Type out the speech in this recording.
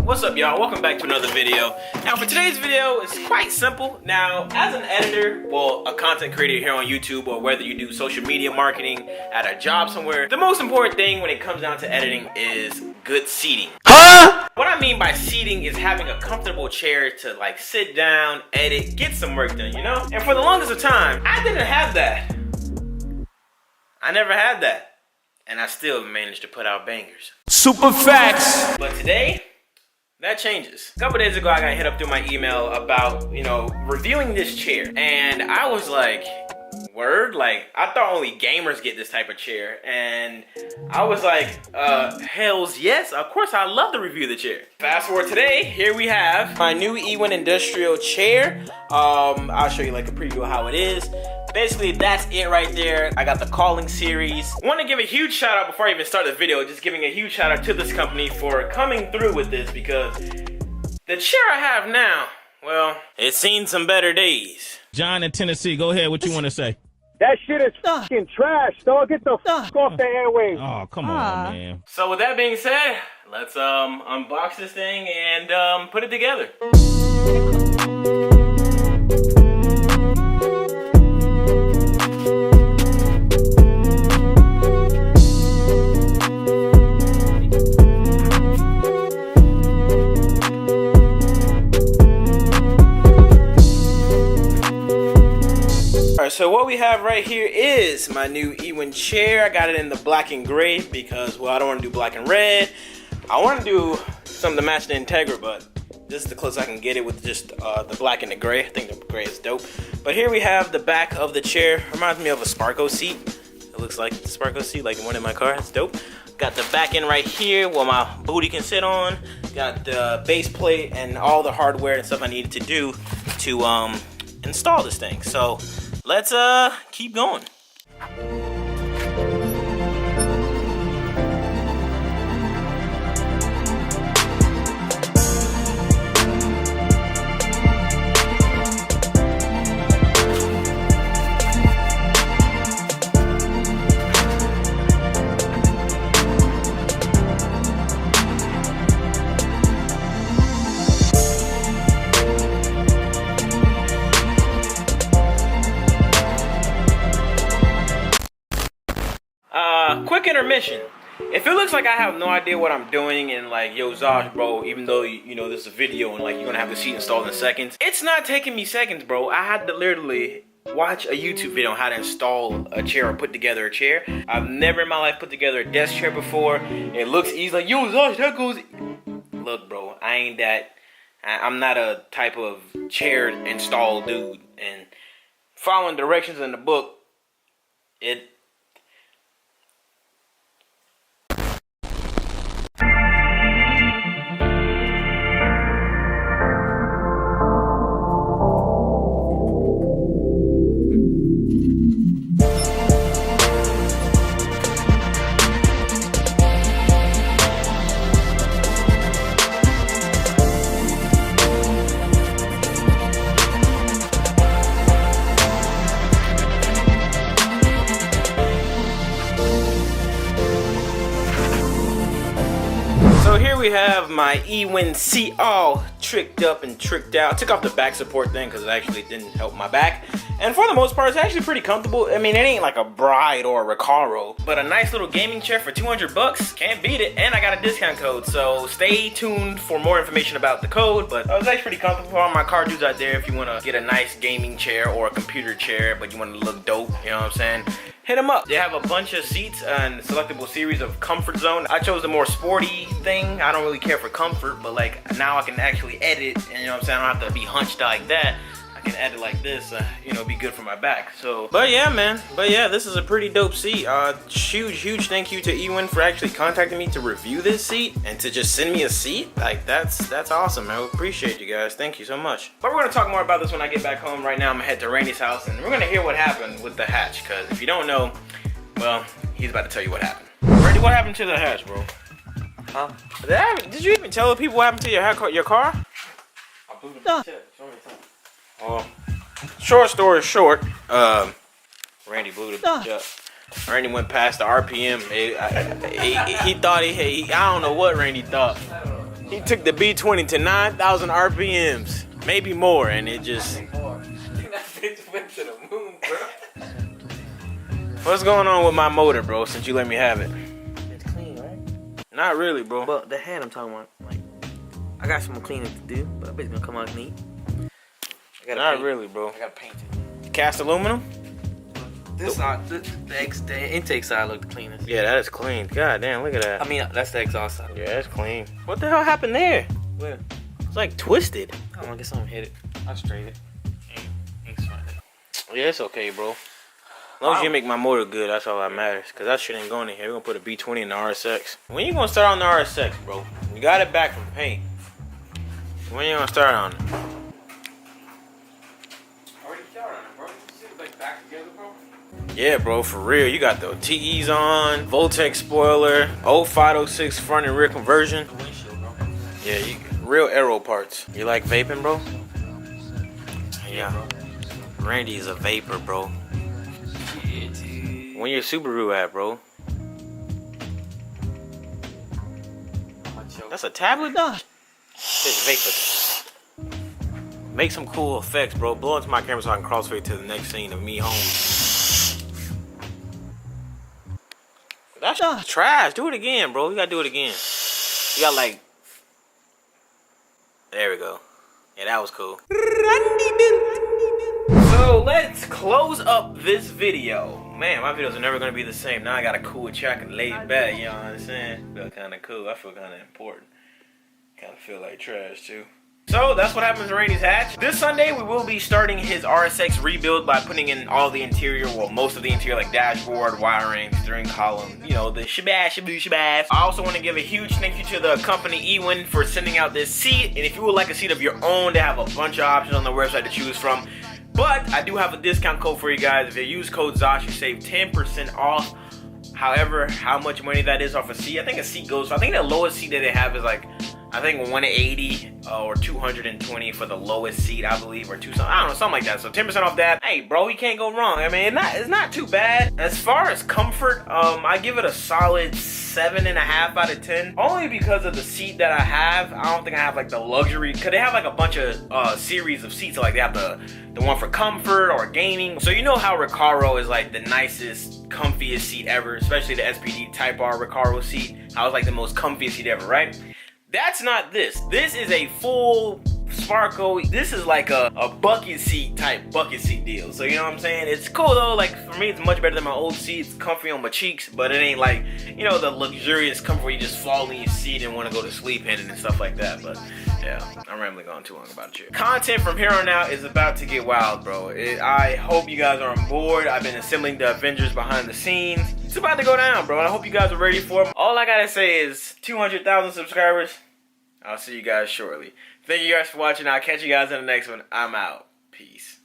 What's up, y'all? Welcome back to another video. Now for today's video, it's quite simple. Now, as an editor, well, a content creator here on YouTube, or whether you do social media marketing at a job somewhere, the most important thing when it comes down to editing is good seating. Huh? What I mean by seating is having a comfortable chair to like sit down, edit, get some work done, you know? And for the longest of time, I didn't have that. I never had that. And I still managed to put out bangers. Super facts! But today, that changes. A couple days ago, I got hit up through my email about, reviewing this chair. And I was like, word? Like, I thought only gamers get this type of chair. And I was like, hells yes. Of course, I'd love to review the chair. Fast forward today, here we have my new Ewin industrial chair. I'll show you like a preview of how it is. Basically, that's it right there. I got the calling series. I want to give a huge shout out before I even start the video, just giving a huge shout out to this company for coming through with this, because the chair I have now, well, it's seen some better days. John in Tennessee, go ahead. What you want to say? That shit is fucking trash, dog. Get the fuck off the airwaves. Oh, come on, man. So with that being said, let's unbox this thing and put it together. So what we have right here is my new Ewin chair. I got it in the black and gray because, well, I don't want to do black and red. I want to do something to match the Integra, but this is the closest I can get it with just the black and the gray. I think the gray is dope. But here we have the back of the chair. Reminds me of a Sparko seat. It looks like the Sparko seat, like the one in my car. It's dope. Got the back end right here where my booty can sit on. Got the base plate and all the hardware and stuff I needed to do to install this thing. So let's keep going. Quick intermission. If it looks like I have no idea what I'm doing and like, yo, Zosh, bro, even though, this is a video and like you're gonna have the seat installed in seconds, it's not taking me seconds, bro. I had to literally watch a YouTube video on how to install a chair or put together a chair. I've never in my life put together a desk chair before. It looks easy, like, yo, Zosh, that goes. Look, bro, I ain't that. I'm not a type of chair install dude. And following directions in the book, it. So here we have my Ewin seat all tricked up and tricked out. Took off the back support thing because it actually didn't help my back. And for the most part, it's actually pretty comfortable. I mean, it ain't like a Bride or a Recaro, but a nice little gaming chair for 200 bucks. Can't beat it. And I got a discount code. So stay tuned for more information about the code. But it was actually pretty comfortable for all my car dudes out there. If you want to get a nice gaming chair or a computer chair, but you want to look dope, you know what I'm saying? Hit them up. They have a bunch of seats and selectable series of comfort zone. I chose the more sporty thing. I don't really care for comfort, but like now I can actually edit, and you know what I'm saying? I don't have to be hunched like that. I can edit like this, be good for my back. So, but yeah, man. But yeah, this is a pretty dope seat. Huge thank you to Ewin for actually contacting me to review this seat and to just send me a seat. Like that's awesome. I appreciate you guys. Thank you so much. But we're gonna talk more about this when I get back home. Right now, I'm gonna head to Randy's house and we're gonna hear what happened with the hatch. Because if you don't know, well, he's about to tell you what happened. Randy, what happened to the hatch, bro? Huh? Did you even tell the people what happened to your car? I blew the tip. Well, short story short, Randy blew the bitch up. Randy went past the RPM. He thought I don't know what Randy thought. He took the B20 to 9,000 RPMs, maybe more, and it just. That bitch went to the moon, bro. What's going on with my motor, bro? Since you let me have it. It's clean, right? Not really, bro. But the head I'm talking about, like, I got some cleaning to do, but I bet it's gonna come out neat. Not really, bro. I gotta paint it. Cast aluminum? This side, the intake side look the cleanest. Yeah, that is clean. God damn, look at that. I mean, that's the exhaust side. Yeah, that's clean. What the hell happened there? Where? It's like twisted. I don't know, I guess something hit it. I'll straighten it. Ain't fine. Yeah, it's okay, bro. As long as you make my motor good, that's all that matters. Cause that shit ain't going in here. We're gonna put a B20 in the RSX. When you gonna start on the RSX, bro? You got it back from paint. When you gonna start on it? Already started on it, bro. You see it like back together, bro? Yeah, bro, for real. You got the TEs on, Voltec spoiler, 0506 front and rear conversion. The windshield, bro. Yeah, you real aero parts. You like vaping, bro? Yeah. Randy is a vapor, bro. Yeah, dude. When your Subaru at, bro? That's a tablet, dog. This vapor. Make some cool effects, bro. Blow into my camera so I can crossfade to the next scene of me home. That's trash. Do it again, bro. You gotta do it again. You got like. There we go. Yeah, that was cool. So let's close up this video. Man, my videos are never gonna be the same. Now I got a cool track and laid back, you know what I'm saying? Feel kinda cool. I feel kinda important. Kinda feel like trash too. So that's what happens to Randy's hatch. This Sunday we will be starting his RSX rebuild by putting in all the interior, well most of the interior, like dashboard, wiring, steering column, you know, the shabash. I also want to give a huge thank you to the company Ewin for sending out this seat. And if you would like a seat of your own, they have a bunch of options on the website to choose from. But I do have a discount code for you guys. If you use code ZOSH, you save 10% off. However, how much money that is off a seat, I think a seat goes, I think the lowest seat that they have is like, I think 180 or 220 for the lowest seat, I believe, or I don't know, something like that. So 10% off that. Hey, bro, you can't go wrong. I mean, it's not too bad. As far as comfort, I give it a solid 7.5 out of 10. Only because of the seat that I have. I don't think I have like the luxury, because they have like a bunch of series of seats. So like they have the one for comfort or gaming. So you know how Recaro is like the nicest, comfiest seat ever, especially the SPD Type R Recaro seat. How it's like the most comfiest seat ever, right? That's not this. This is a full Sparko. This is like a bucket seat type bucket seat deal. So you know what I'm saying? It's cool though. Like for me, it's much better than my old seat. It's comfy on my cheeks, but it ain't like, you know, the luxurious comfort where you just fall in your seat and want to go to sleep in it and stuff like that. But yeah, I'm rambling on too long about it. Content from here on out is about to get wild, bro. I hope you guys are on board. I've been assembling the Avengers behind the scenes. It's about to go down, bro. I hope you guys are ready for it. All I gotta say is 200,000 subscribers. I'll see you guys shortly. Thank you guys for watching. I'll catch you guys in the next one. I'm out. Peace.